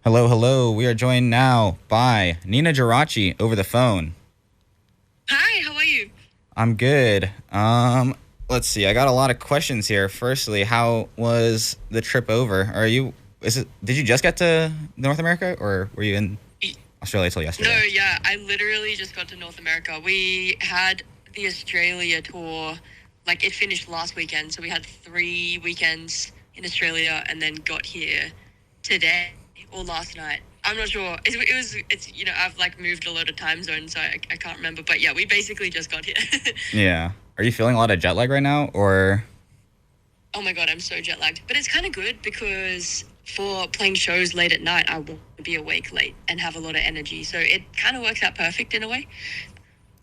Hello, hello. We are joined now by Ninajirachi over the phone. Hi, how are you? I'm good. Let's see. I got a lot of questions here. Firstly, how was the trip over? Did you just get to North America or were you in Y- Australia till No, yesterday? yeah, I literally just got to North America. We had the Australia tour, like it finished last weekend, so we had 3 weekends in Australia and then got here today or last night. I'm not sure. I've like moved a lot of time zones, so I can't remember. But yeah, we basically just got here. Yeah. Are you feeling a lot of jet lag right now or Oh my God, I'm so jet lagged. But it's kind of good because for playing shows late at night, I want to be awake late and have a lot of energy. So it kind of works out perfect in a way.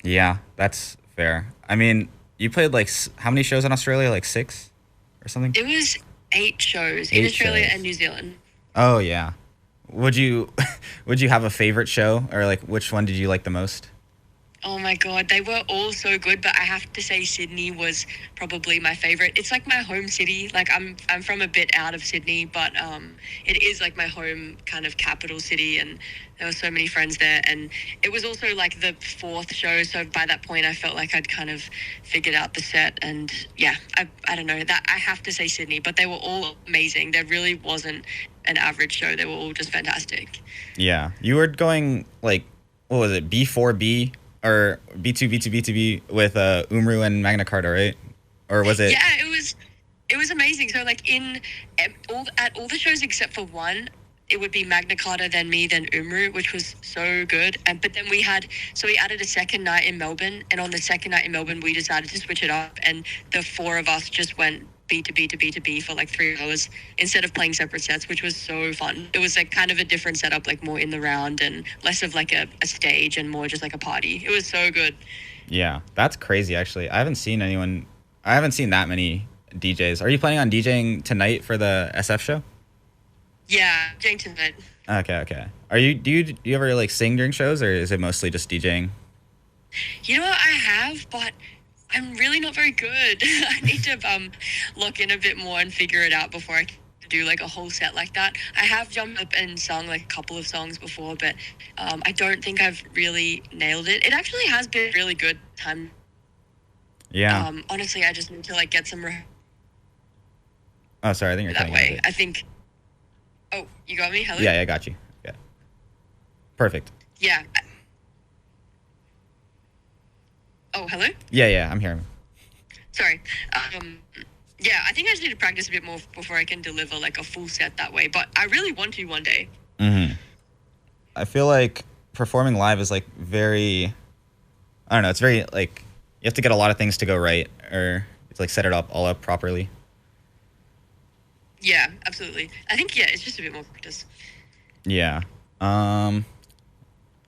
Yeah, that's fair. I mean, you played how many shows in Australia? Like 6 or something? It was 8 shows in 8 Australia and shows. New Zealand. Oh, yeah. Would you would you have a favorite show or like which one did you like the most? Oh my God, they were all so good, but I have to say Sydney was probably my favorite. It's like my home city. Like I'm from a bit out of Sydney, but it is like my home kind of capital city, and there were so many friends there. And it was also like the fourth show, so by that point I felt like I'd kind of figured out the set. And yeah, I don't know, that I have to say Sydney, but they were all amazing. There really wasn't an average show. They were all just fantastic. Yeah, you were going like what was it B4B or B2 B2 B2B with Umru and Magna Carta, right? Or was it? Yeah, it was amazing. So like at all the shows except for one, it would be Magna Carta, then me, then Umru, which was so good. And but then we added a second night in Melbourne, and on the second night in Melbourne, we decided to switch it up, and the four of us just went B to B to B to B for like 3 hours instead of playing separate sets, which was so fun. It was like kind of a different setup, like more in the round and less of like a stage and more just like a party. It was so good. Yeah, that's crazy. Actually, I haven't seen anyone. I haven't seen that many DJs. Are you planning on DJing tonight for the SF show? Yeah, Jane tonight. Okay, okay. Do you ever like sing during shows or is it mostly just DJing? You know what? I have, but I'm really not very good. I need to lock in a bit more and figure it out before I can do like a whole set like that. I have jumped up and sung like a couple of songs before, but I don't think I've really nailed it. It actually has been really good time. Yeah. Honestly, I just need to like get some Oh, sorry. I think you're that cutting out a way. bit. I think. Oh, you got me? Hello. Yeah, I got you. Yeah. Perfect. Yeah. Oh, hello. Yeah, yeah. I'm hearing. Sorry. Yeah, I think I just need to practice a bit more before I can deliver like a full set that way. But I really want to one day. Mm-hmm. I feel like performing live is like very. I don't know. It's very like you have to get a lot of things to go right, or it's like set it up all up properly. Yeah, absolutely. I think yeah, it's just a bit more practice. Yeah. Um.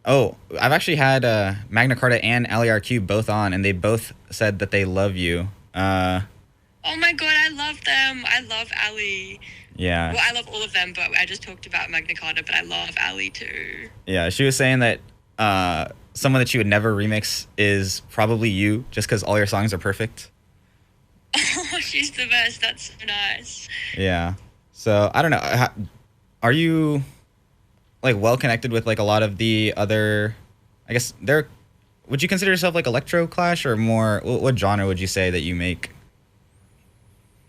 Oh, I've actually had Magna Carta and LERQ both on, and they both said that they love you. Oh my God, I love them. I love Ali. Yeah. Well, I love all of them, but I just talked about Magna Carta, but I love Ali too. Yeah. She was saying that someone that she would never remix is probably you, just because all your songs are perfect. Oh, she's the best. That's so nice. Yeah. So I don't know. Are you like well connected with like a lot of the other? I guess they're. Would you consider yourself like electro clash or more? What genre would you say that you make?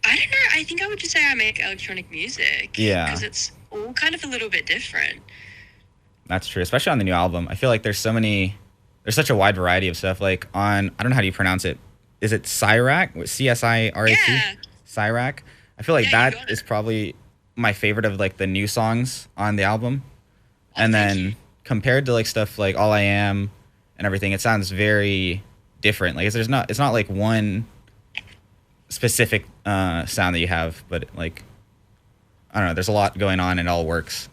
I don't know. I think I would just say I make electronic music. Yeah. Because it's all kind of a little bit different. That's true, especially on the new album. I feel like there's so many. There's such a wide variety of stuff. Like on, I don't know how do you pronounce it. Is it Cyrac? CSIRAC? Yeah. Cyrac. I feel like Yeah, you that got is it. probably my favorite of like the new songs on the album. Oh, And thank you. then compared to like stuff like All I Am and everything, it sounds very different. Like it's not like one specific sound that you have, but like I don't know. There's a lot going on and it all works.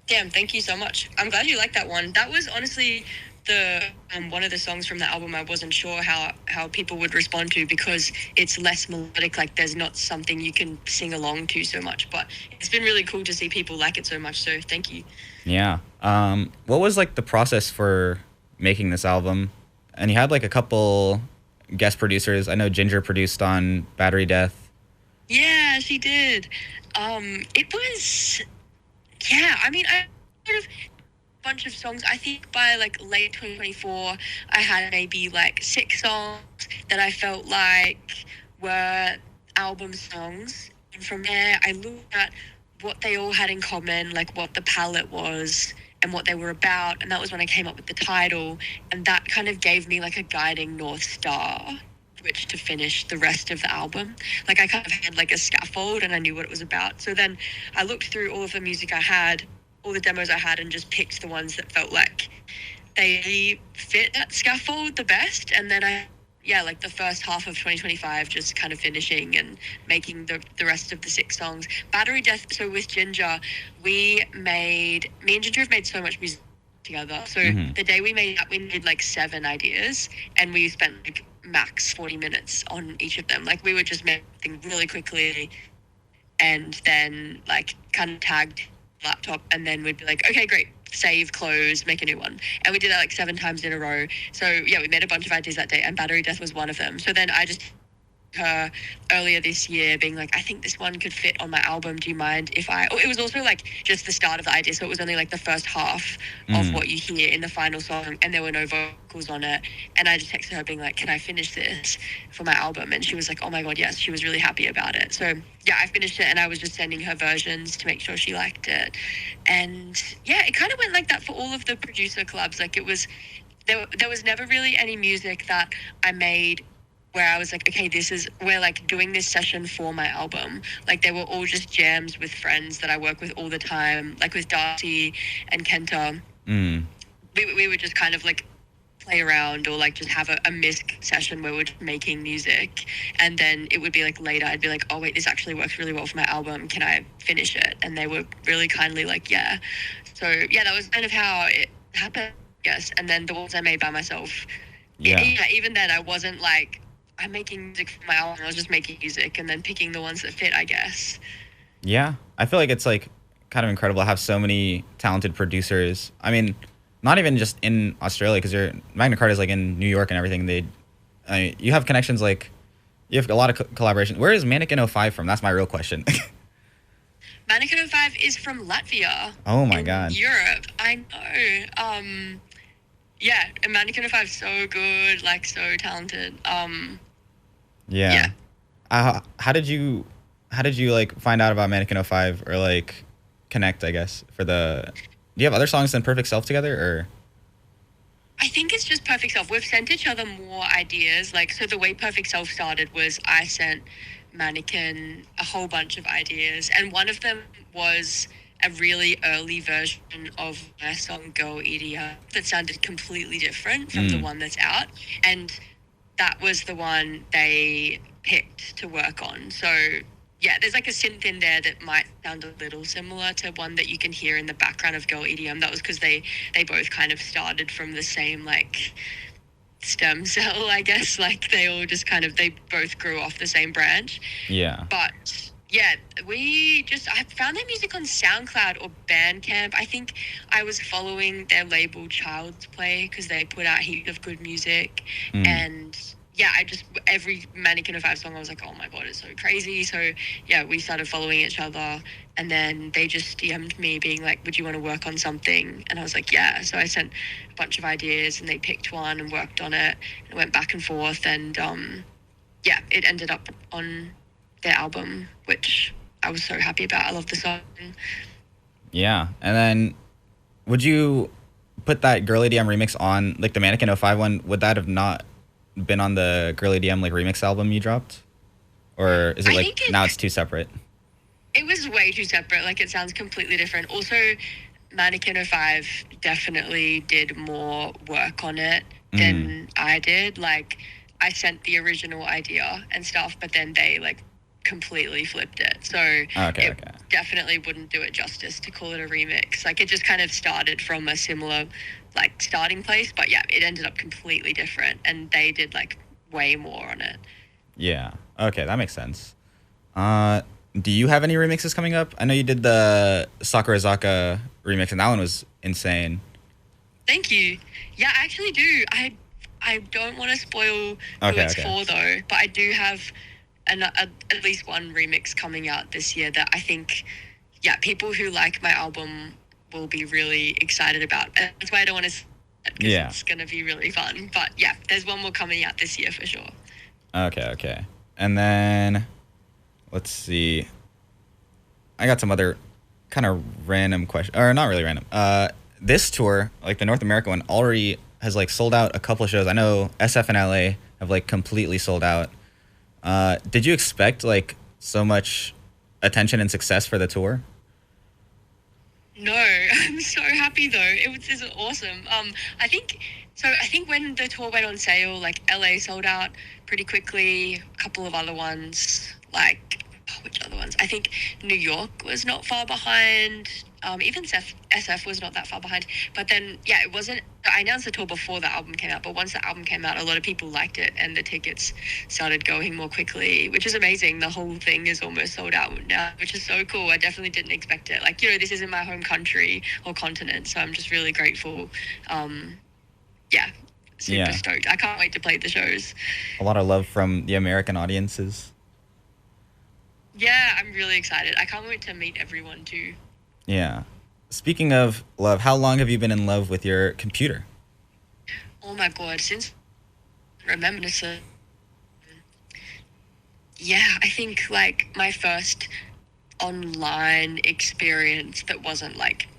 Damn, thank you so much. I'm glad you liked that one. That was honestly the one of the songs from the album I wasn't sure how people would respond to because it's less melodic. Like there's not something you can sing along to so much. But it's been really cool to see people like it so much. So thank you. Yeah. What was like the process for making this album? And you had like a couple guest producers. I know Ginger produced on Battery Death. Yeah, she did. It was Yeah, I mean, I sort of bunch of songs. I think by like late 2024, I had maybe like 6 songs that I felt like were album songs. And from there, I looked at what they all had in common, like what the palette was and what they were about. And that was when I came up with the title. And that kind of gave me like a guiding North Star, which to finish the rest of the album. Like I kind of had like a scaffold and I knew what it was about. So then I looked through all of the music I had, all the demos I had, and just picked the ones that felt like they fit that scaffold the best. And then like the first half of 2025, just kind of finishing and making the rest of the 6 songs. Battery Death, so with Ginger, me and Ginger have made so much music together. So the day we made that, we made like 7 ideas, and we spent like max 40 minutes on each of them. Like we would just make things really quickly and then like kind of tagged laptop, and then we'd be like, okay, great, save, close, make a new one. And we did that like 7 times in a row. So yeah, we made a bunch of ideas that day, and Battery Death was one of them. So then I just her earlier this year being like, I think this one could fit on my album, do you mind if it was also like just the start of the idea, so it was only like the first half of what you hear in the final song, and there were no vocals on it. And I just texted her being like, can I finish this for my album? And she was like, oh my god, yes. She was really happy about it. So yeah, I finished it, and I was just sending her versions to make sure she liked it. And yeah, it kind of went like that for all of the producer collabs. Like it was there was never really any music that I made where I was like, okay, we're like doing this session for my album. Like they were all just jams with friends that I work with all the time, like with Darcy and Kenta. We would just kind of like play around or like just have a misc session where we're just making music. And then it would be like later, I'd be like, oh wait, this actually works really well for my album. Can I finish it? And they were really kindly like, yeah. So yeah, that was kind of how it happened, I guess. And then the ones I made by myself, even then I wasn't like, I'm making music for my album. I was just making music and then picking the ones that fit, I guess. Yeah, I feel like it's like kind of incredible to have so many talented producers. I mean, not even just in Australia, because Magna Carta is like in New York and everything. You have connections, like you have a lot of collaboration. Where is Mannequin 05 from? That's my real question. Mannequin 05 is from Latvia. Oh my god. Europe. I know. Yeah, and Mannequin 05 is so good, like so talented. Yeah. How did you like find out about Mannequin 05 or like connect, I guess, do you have other songs than Perfect Self together, or? I think it's just Perfect Self. We've sent each other more ideas. Like, so the way Perfect Self started was I sent Mannequin a whole bunch of ideas, and one of them was a really early version of my song Go EDM that sounded completely different from the one that's out. And that was the one they picked to work on. So yeah, there's like a synth in there that might sound a little similar to one that you can hear in the background of Girl EDM. That was because they both kind of started from the same like stem cell, I guess. Like they both grew off the same branch. Yeah. But yeah, I found their music on SoundCloud or Bandcamp. I think I was following their label Child's Play because they put out heaps of good music. And yeah, every Mannequin 05 song, I was like, oh my god, it's so crazy. So yeah, we started following each other, and then they just DM'd me being like, would you want to work on something? And I was like, yeah. So I sent a bunch of ideas, and they picked one and worked on it, and it went back and forth, and yeah, it ended up on their album, which I was so happy about. I love the song. Yeah, and then would you put that Girl EDM remix on like the Mannequin 05 one? Would that have not been on the Girl EDM like remix album you dropped, or is it like now it's too separate? It was way too separate. Like it sounds completely different. Also, Mannequin 05 definitely did more work on it than I did. Like I sent the original idea and stuff, but then they like completely flipped it. So it definitely wouldn't do it justice to call it a remix. Like it just kind of started from a similar like starting place, but yeah, it ended up completely different, and they did like way more on it. Yeah. Okay, that makes sense. Do you have any remixes coming up? I know you did the Sakurazaka remix, and that one was insane. Thank you. Yeah, I actually do. I don't want to spoil who it's for though, but I do have at least one remix coming out this year that I think yeah, people who like my album will be really excited about. And that's why I don't want to, because Yeah. it's gonna be really fun. But yeah, there's one more coming out this year for sure. Okay. And then let's see. I got some other kind of random question, or not really random. This tour, like the North America one, already has like sold out a couple of shows. I know SF and LA have like completely sold out. Did you expect like so much attention and success for the tour? No, I'm so happy though. It was awesome. I think so. I think when the tour went on sale, like LA sold out pretty quickly. A couple of other ones, like which other ones? I think New York was not far behind. Even SF was not that far behind. But then, yeah, it wasn't. I announced the tour before the album came out, but once the album came out, a lot of people liked it, and the tickets started going more quickly, which is amazing. The whole thing is almost sold out now, which is so cool. I definitely didn't expect it. Like, this isn't my home country or continent, so I'm just really grateful. Yeah, super stoked. I can't wait to play the shows. A lot of love from the American audiences. Yeah, I'm really excited. I can't wait to meet everyone too. Yeah. Speaking of love, how long have you been in love with your computer? Oh my god, since remember this. Yeah, I think like my first online experience that wasn't like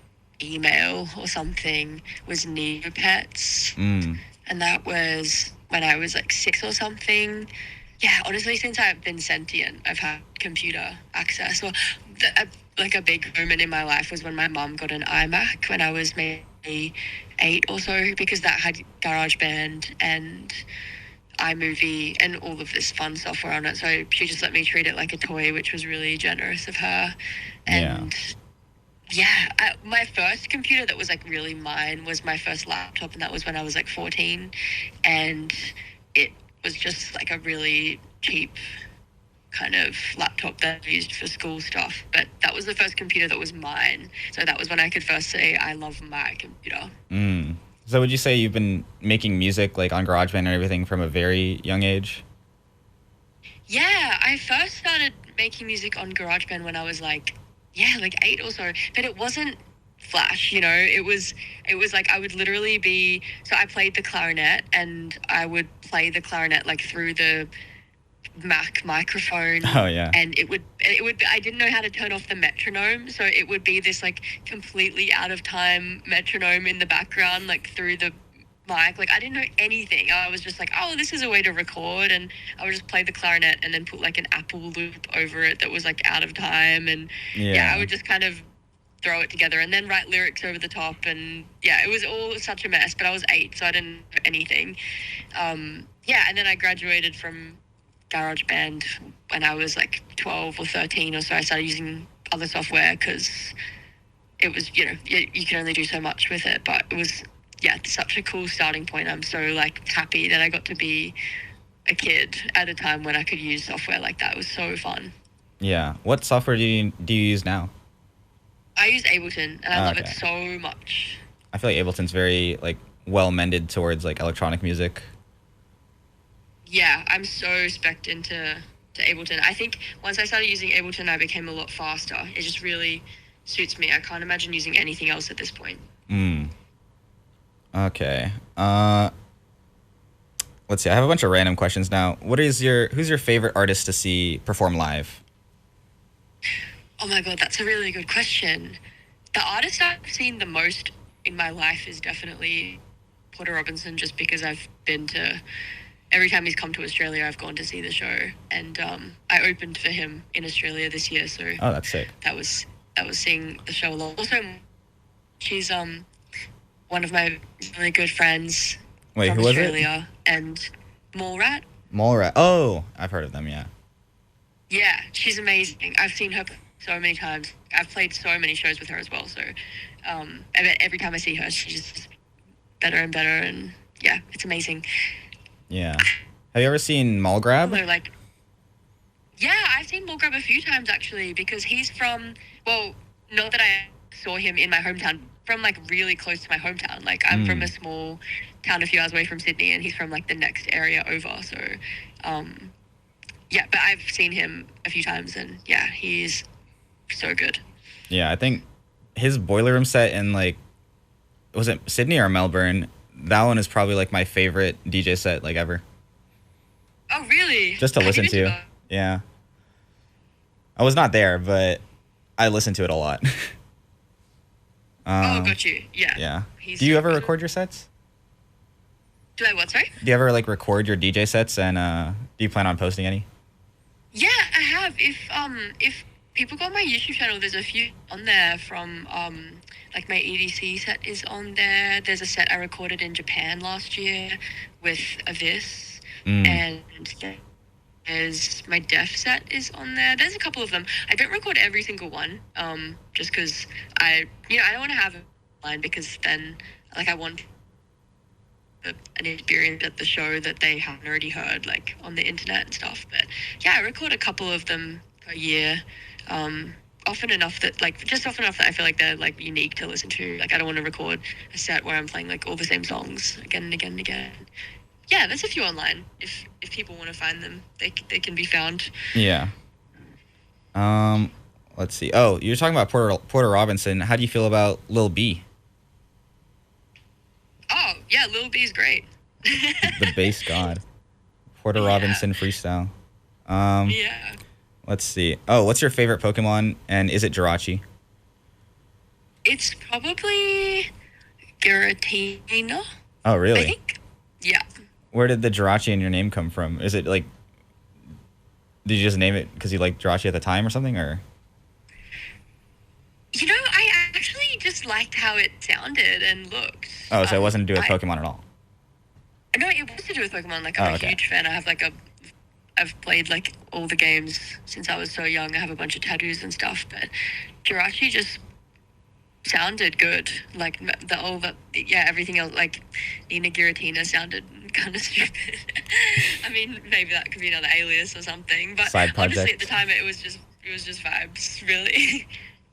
email or something was Neopets. And that was when I was like 6 or something. Yeah, honestly, since I've been sentient, I've had computer access. Well, like a big moment in my life was when my mum got an iMac when I was maybe 8 or so, because that had GarageBand and iMovie and all of this fun software on it. So she just let me treat it like a toy, which was really generous of her. And my first computer that was like really mine was my first laptop, and that was when I was like 14, and it was just like a really cheap kind of laptop that I used for school stuff. But that was the first computer that was mine, so that was when I could first say I love my computer. So would you say you've been making music like on GarageBand and everything from a very young age? Yeah, I first started making music on GarageBand when I was like 8 or so, but it wasn't Flash, it was like I would literally be, so I played the clarinet, and I would play the clarinet like through the Mac microphone. Oh yeah. And it would I didn't know how to turn off the metronome, so it would be this like completely out of time metronome in the background, like through the mic. Like I didn't know anything. I was just like, oh, this is a way to record, and I would just play the clarinet and then put like an Apple loop over it that was like out of time, and I would just kind of throw it together and then write lyrics over the top, and it was all such a mess. But I was 8, so I didn't know anything. And then I graduated from GarageBand when I was like 12 or 13 or so. I started using other software because it was, you can only do so much with it, but it was such a cool starting point. I'm so like happy that I got to be a kid at a time when I could use software like that. It was so fun. Yeah. What software do you use now? I use Ableton, and I love it so much. I feel like Ableton's very like well mended towards like electronic music. Yeah, I'm so spec'd into Ableton. I think once I started using Ableton, I became a lot faster. It just really suits me. I can't imagine using anything else at this point. Okay. Let's see. I have a bunch of random questions now. Who's your favorite artist to see perform live? Oh my god, that's a really good question. The artist I've seen the most in my life is definitely Porter Robinson, just because I've been to, every time he's come to Australia, I've gone to see the show, and I opened for him in Australia this year, so oh, that's sick. That was seeing the show a lot. Also, she's one of my really good friends from Australia, and Mallrat. Mallrat. Oh, I've heard of them. Yeah. Yeah, she's amazing. I've seen her so many times. I've played so many shows with her as well. So every time I see her, she's just better and better, and it's amazing. Yeah. Have you ever seen Mallgrab? I've seen Mallgrab a few times actually, because he's from, well, not that I saw him in my hometown, from like really close to my hometown. Like I'm from a small town a few hours away from Sydney, and he's from like the next area over. So, but I've seen him a few times, and he's so good. Yeah, I think his Boiler Room set in like, was it Sydney or Melbourne? That one is probably like my favorite DJ set like ever. Oh, really? Just to Have you listen been to to. that? Yeah. I was not there, but I listened to it a lot. Oh, um, got you. Yeah. yeah. He's Do you so ever good. record your sets? Do I what? Sorry. Do you ever like record your DJ sets and do you plan on posting any? Yeah, I have. If people go on my YouTube channel, there's a few on there from like my EDC set is on there. There's a set I recorded in Japan last year with Avis, Mm. and there's my Def set is on there. There's a couple of them. I don't record every single one, just because I don't want to have it online because then like I want an experience at the show that they haven't already heard, like on the internet and stuff. But yeah, I record a couple of them per year, often enough that I feel like they're like unique to listen to. Like I don't want to record a set where I'm playing like all the same songs again and again and again. Yeah, there's a few online. If people want to find them, they can be found. Yeah. Let's see. Oh, you're talking about Porter Robinson. How do you feel about Lil B? Oh yeah, Lil B's great. The bass god. Porter Yeah. Robinson freestyle. Yeah. Let's see. Oh, what's your favorite Pokemon, and is it Jirachi? It's probably Giratina, Oh, I really? think. Yeah. Where did the Jirachi in your name come from? Is it like, did you just name it because you liked Jirachi at the time or something, or? You know, I actually just liked how it sounded and looked. Oh, so it wasn't to do with I- Pokemon at all. No, it was to do with Pokemon. Like, I'm Oh, a okay. huge fan. I've played like all the games since I was so young. I have a bunch of tattoos and stuff, but Jirachi just sounded good. Like everything else, like Ninajirachi sounded kind of stupid. I mean, maybe that could be another alias or something. But Side honestly, project. at the time, it was just vibes, really.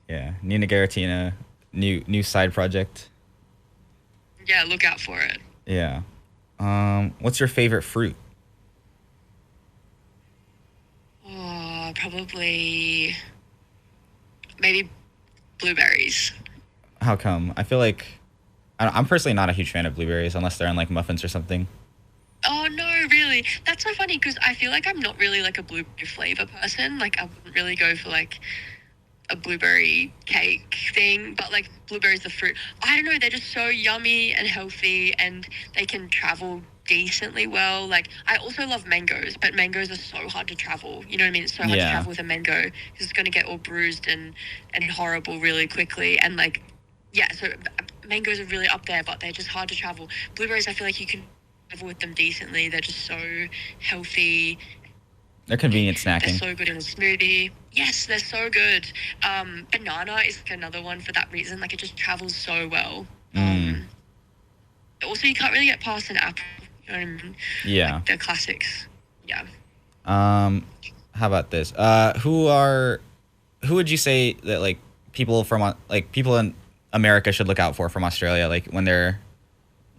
Yeah, Nina Garatina, new side project. Yeah, look out for it. Yeah. What's your favorite fruit? Oh, probably maybe blueberries. How come? I feel like I'm personally not a huge fan of blueberries unless they're in like muffins or something. Oh no, really? That's so funny because I feel like I'm not really like a blueberry flavor person. Like I wouldn't really go for like a blueberry cake thing, but like blueberries, the fruit. I don't know, they're just so yummy and healthy, and they can travel decently well. Like I also love mangoes, but mangoes are so hard to travel. You know what I mean? It's so hard to Yeah. travel with a mango because it's going to get all bruised and horrible really quickly. And like, yeah, so mangoes are really up there, but they're just hard to travel. Blueberries, I feel like you can travel with them decently. They're just so healthy. They're convenient They're snacking. so good in a smoothie. Yes, they're so good. Banana is like another one for that reason. Like it just travels so well. Also, you can't really get past an apple. You know what I mean? Yeah. Like, they're classics. Yeah. How about this? Who would you say that like people in America should look out for from Australia? Like when they're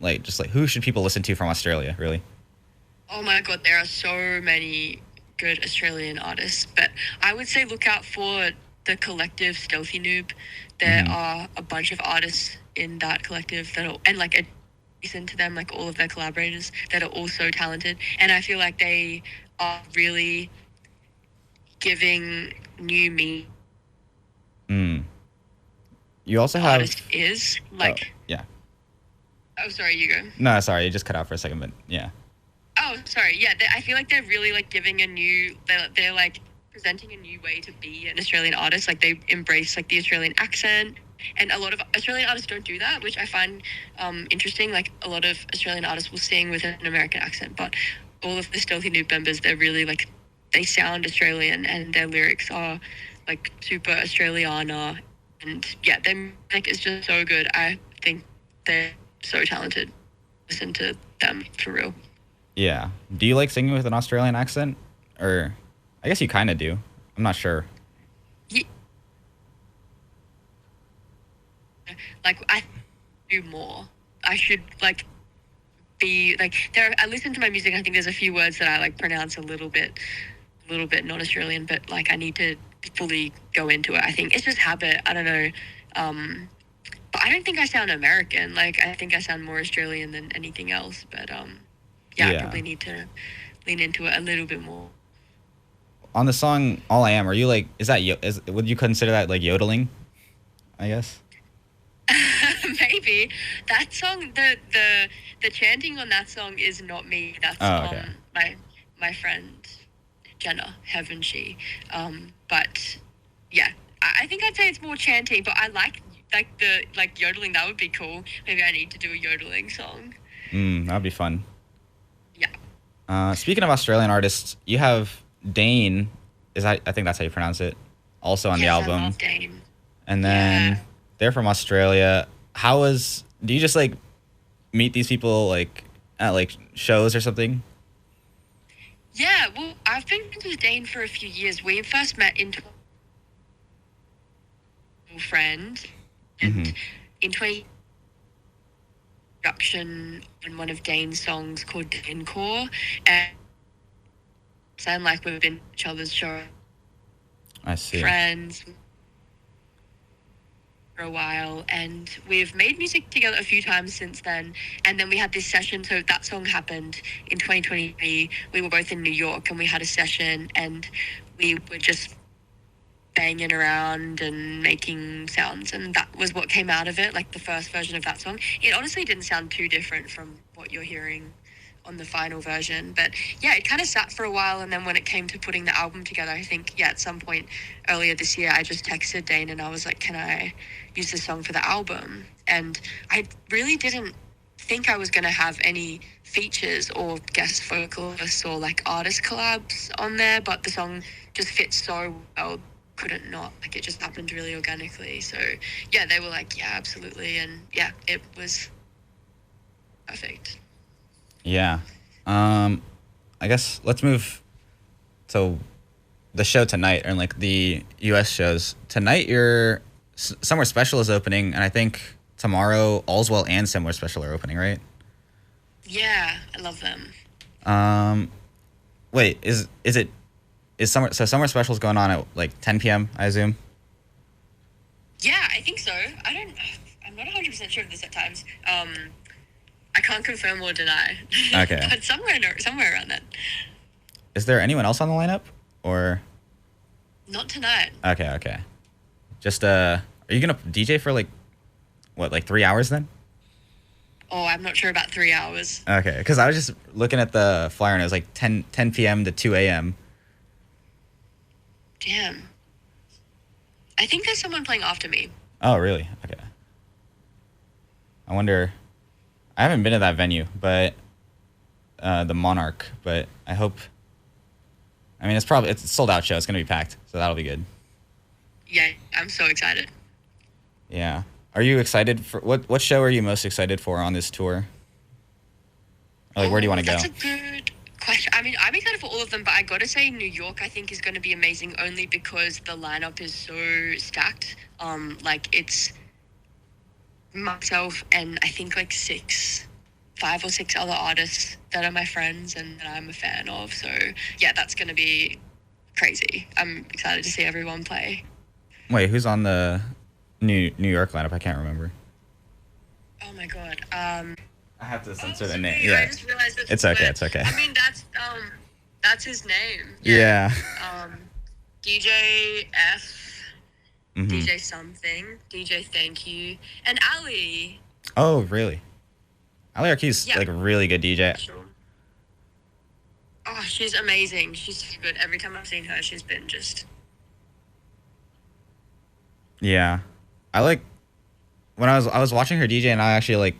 like just like who should people listen to from Australia? Really? Oh my god, there are so many good Australian artists, but I would say look out for the collective Stealthy Noob. There are a bunch of artists in that collective and like listen to them, like all of their collaborators that are all so talented, and I feel like they are really giving new me You also have. artist is like. Yeah. Oh, sorry, you go. No, sorry, you just cut out for a second, but yeah. Oh, sorry. Yeah, I feel like they're really like giving a new. They're like presenting a new way to be an Australian artist. Like they embrace like the Australian accent, and a lot of Australian artists don't do that, which I find interesting. Like a lot of Australian artists will sing with an American accent, but all of the Stealthy Noob members, they're really like they sound Australian, and their lyrics are like super Australiana, and yeah, their music is just so good. I think they're so talented. Listen to them for real. Yeah. Do you like singing with an Australian accent? Or I guess you kind of do. I'm not sure. Yeah. Like I do more. I should like be like there. I listen to my music. I think there's a few words that I like pronounce a little bit little bit not Australian, but like I need to fully go into it. I think it's just habit. I don't know. But I don't think I sound American. Like I think I sound more Australian than anything else. But yeah, I probably need to lean into it a little bit more. On the song "All I Am," are you like, would you consider that like yodeling? I guess. Maybe that song, the chanting on that song is not me. That's my friend Jenna, Heaven she. But yeah, I think I'd say it's more chanting. But I like the yodeling. That would be cool. Maybe I need to do a yodeling song. That'd be fun. Yeah. Speaking of Australian artists, you have Dane. I think that's how you pronounce it. Also on the album. I love Dane. And then they're from Australia. Do you just like meet these people like at like shows or something? Yeah, well, I've been with Dane for a few years. We first met in friend, and in 20 production on one of Dane's songs called Encore, and sound like we've been each other's show. I see. Friends for a while, and we've made music together a few times since then. And then we had this session, so that song happened in 2023. We were both in New York and we had a session, and we were just banging around and making sounds, and that was what came out of it, like the first version of that song. It honestly didn't sound too different from what you're hearing on the final version, but yeah, it kind of sat for a while. And then when it came to putting the album together, I think at some point earlier this year I just texted Dane and I was like, can I use this song for the album? And I really didn't think I was going to have any features or guest vocalists or like artist collabs on there, but the song just fits so well, couldn't not, like it just happened really organically. So yeah, they were like, yeah, absolutely. And yeah, it was perfect. Yeah. I guess let's move to the show tonight, or like the US shows. Tonight your Somewhere Special is opening, and I think tomorrow All's Well and Somewhere Special are opening, right? Yeah, I love them. Wait, is Somewhere Special is going on at like 10 p.m., I assume? Yeah, I think so. I'm not 100% sure of this at times. I can't confirm or deny. Okay. But somewhere around that. Is there anyone else on the lineup, or? Not tonight. Okay. Just are you gonna DJ for like 3 hours then? Oh, I'm not sure about 3 hours. Okay, because I was just looking at the flyer and it was like 10 p.m. to 2 a.m. Damn. I think there's someone playing after me. Oh, really? Okay. I wonder. I haven't been to that venue, but the Monarch. But I hope. I mean, it's a sold out show. It's gonna be packed, so that'll be good. Yeah, I'm so excited. Yeah. Are you excited for what show are you most excited for on this tour? Or like, where do you want to go? That's a good question. I mean, I'm excited for all of them, but I gotta say New York I think is going to be amazing, only because the lineup is so stacked. Like it's myself and I think like 5 or 6 other artists that are my friends and that I'm a fan of. So yeah, that's going to be crazy. I'm excited to see everyone play. Wait, who's on the New York lineup? I can't remember. Oh my god. I have to censor the name. Yeah. Yeah. I just realized It's okay. I mean, that's his name. Yeah. DJ F. Mm-hmm. DJ something. DJ Thank You. And Ali. Oh, really? Ali Arkee's like a really good DJ. Sure. Oh, she's amazing. She's so good. Every time I've seen her, she's been just... Yeah. I like... When I was watching her DJ, and I actually like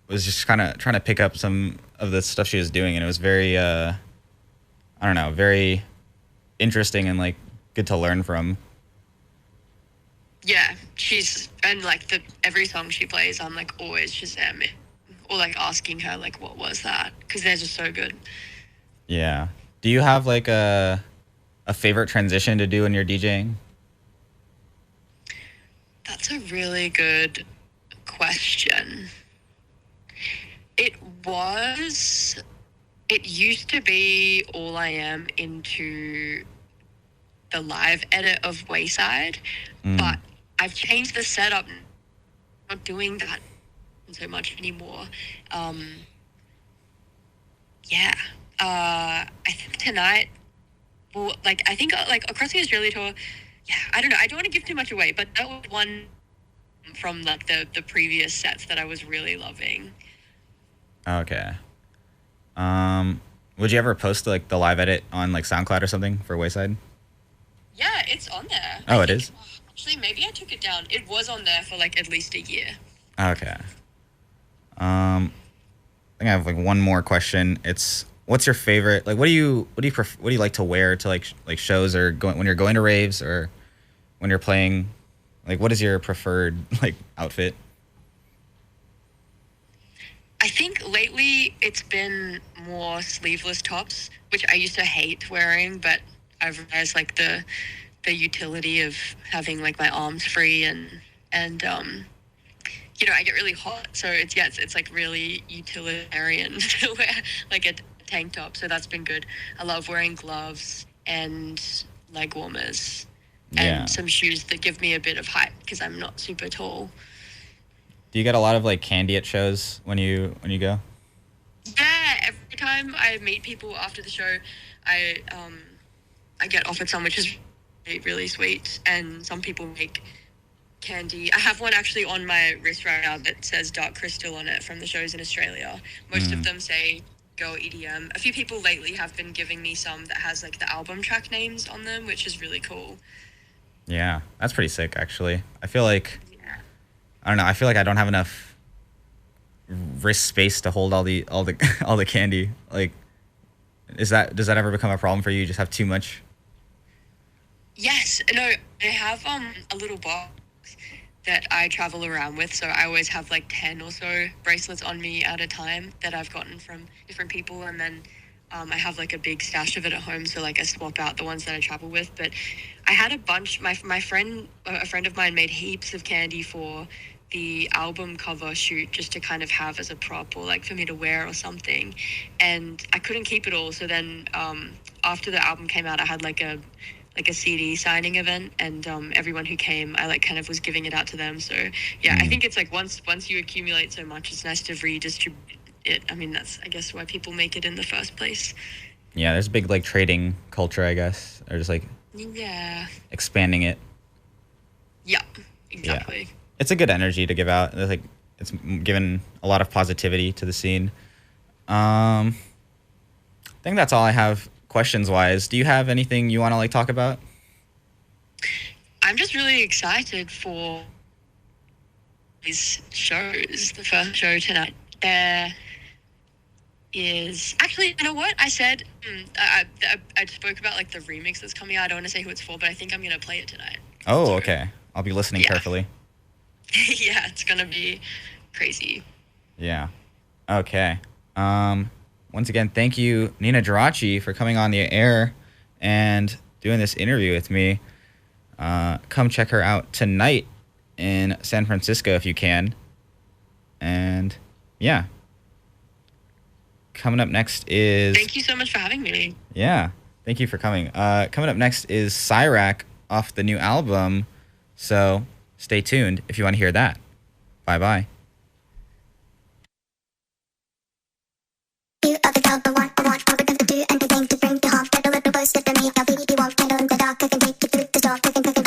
was just kind of trying to pick up some of the stuff she was doing, and it was very I don't know, very interesting and like good to learn from. Yeah, and like every song she plays, I'm like always Shazam it, or like asking her like what was that, because they're just so good. Yeah. Do you have like a favorite transition to do in your DJing? That's a really good question. It used to be All I Am into the live edit of Wayside, but I've changed the setup. Not doing that so much anymore. I think tonight, well, like, I think, like, across the Australia tour, I don't know, I don't want to give too much away, but that was one from, like, the previous sets that I was really loving. Okay. Would you ever post, like, the live edit on, like, SoundCloud or something for Wayside? Yeah, it's on there. Oh, it is? Actually, maybe I took it down. It was on there for, like, at least a year. Okay. I think I have, like, one more question. It's, what's your favorite, like, what do you like to wear to, like shows, or when you're going to raves, or when you're playing? Like, what is your preferred, like, outfit? I think lately it's been more sleeveless tops, which I used to hate wearing, but I've realized, like, the utility of having, like, my arms free, and you know, I get really hot, so it's like really utilitarian to wear, like, a tank top, so that's been good. I love wearing gloves and leg warmers and some shoes that give me a bit of height because I'm not super tall. Do you get a lot of, like, candy at shows when you go? Yeah, every time I meet people after the show, I get offered some, which is really, really sweet, and some people make candy. I have one actually on my wrist right now that says Dark Crystal on it from the shows in Australia. Most of them say Go EDM. A few people lately have been giving me some that has, like, the album track names on them, which is really cool. Yeah, that's pretty sick, actually. I feel like, I don't know, I feel like I don't have enough wrist space to hold all the all the candy. Like, does that ever become a problem for you? You just have too much? Yes. No, I have a little box that I travel around with, so I always have, like, 10 or so bracelets on me at a time that I've gotten from different people, and then I have, like, a big stash of it at home, so, like, I swap out the ones that I travel with. But I had a bunch. My friend, a friend of mine, made heaps of candy for the album cover shoot, just to kind of have as a prop, or, like, for me to wear or something, and I couldn't keep it all. So then after the album came out, I had, like, a CD signing event, and everyone who came, I, like, kind of was giving it out to them. So I think it's like once you accumulate so much, it's nice to redistribute it. I mean, that's, I guess, why people make it in the first place. Yeah, there's a big, like, trading culture, I guess, or just, like, expanding it. Yeah, exactly. Yeah. It's a good energy to give out. It's, like, it's given a lot of positivity to the scene. I think that's all I have questions wise. Do you have anything you want to, like, talk about? I'm just really excited for these shows. The first show tonight, there is actually, you know what I said, I spoke about, like, the remix that's coming out. I don't want to say who it's for, but I think I'm gonna play it tonight. Oh, okay. I'll be listening carefully. Yeah, it's gonna be crazy. Yeah. Okay. Once again, thank you, Ninajirachi, for coming on the air and doing this interview with me. Come check her out tonight in San Francisco if you can. And yeah. Coming up next is... Thank you so much for having me. Yeah. Thank you for coming. Coming up next is Cyrac off the new album. So stay tuned if you want to hear that. Bye-bye. You are the type I want all we're gonna do, and the thing to bring you home. Get a little closer to me, I'll be the one, candle in the dark, I can take you through the dark, I can